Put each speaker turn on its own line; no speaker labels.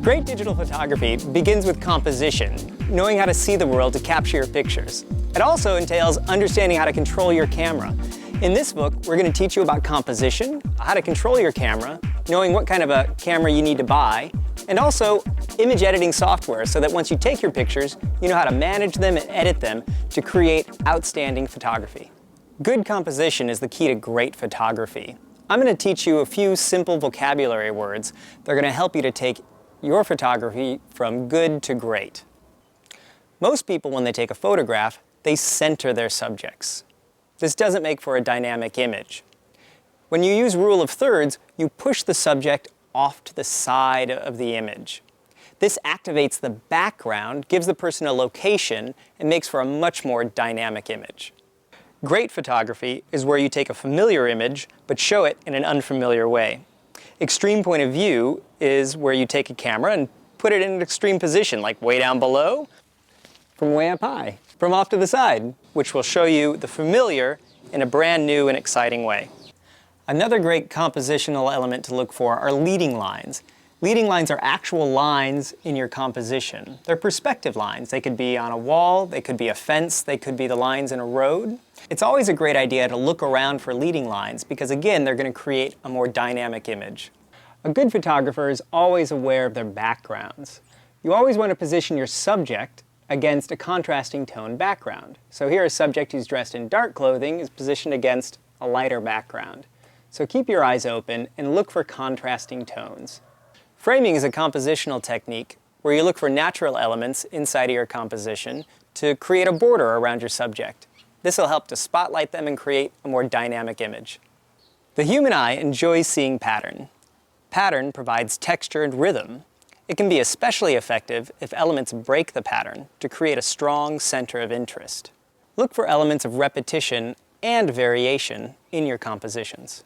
Great digital photography begins with composition, knowing how to see the world to capture your pictures. It also entails understanding how to control your camera. In this book, we're going to teach you about composition, how to control your camera, knowing what kind of a camera you need to buy, and also image editing software so that once you take your pictures, you know how to manage them and edit them to create outstanding photography. Good composition is the key to great photography. I'm going to teach you a few simple vocabulary words that are going to help you to take your photography from good to great. Most people, when they take a photograph, they center their subjects. This doesn't make for a dynamic image. When you use rule of thirds, you push the subject off to the side of the image. This activates the background, gives the person a location, and makes for a much more dynamic image. Great photography is where you take a familiar image, but show it in an unfamiliar way. Extreme point of view is where you take a camera and put it in an extreme position, like way down below, from way up high, from off to the side, which will show you the familiar in a brand new and exciting way. Another great compositional element to look for are leading lines. Leading lines are actual lines in your composition. They're perspective lines. They could be on a wall, they could be a fence, they could be the lines in a road. It's always a great idea to look around for leading lines because, again, they're going to create a more dynamic image. A good photographer is always aware of their backgrounds. You always want to position your subject against a contrasting tone background. So here a subject who's dressed in dark clothing is positioned against a lighter background. So keep your eyes open and look for contrasting tones. Framing is a compositional technique where you look for natural elements inside of your composition to create a border around your subject. This will help to spotlight them and create a more dynamic image. The human eye enjoys seeing pattern. Pattern provides texture and rhythm. It can be especially effective if elements break the pattern to create a strong center of interest. Look for elements of repetition and variation in your compositions.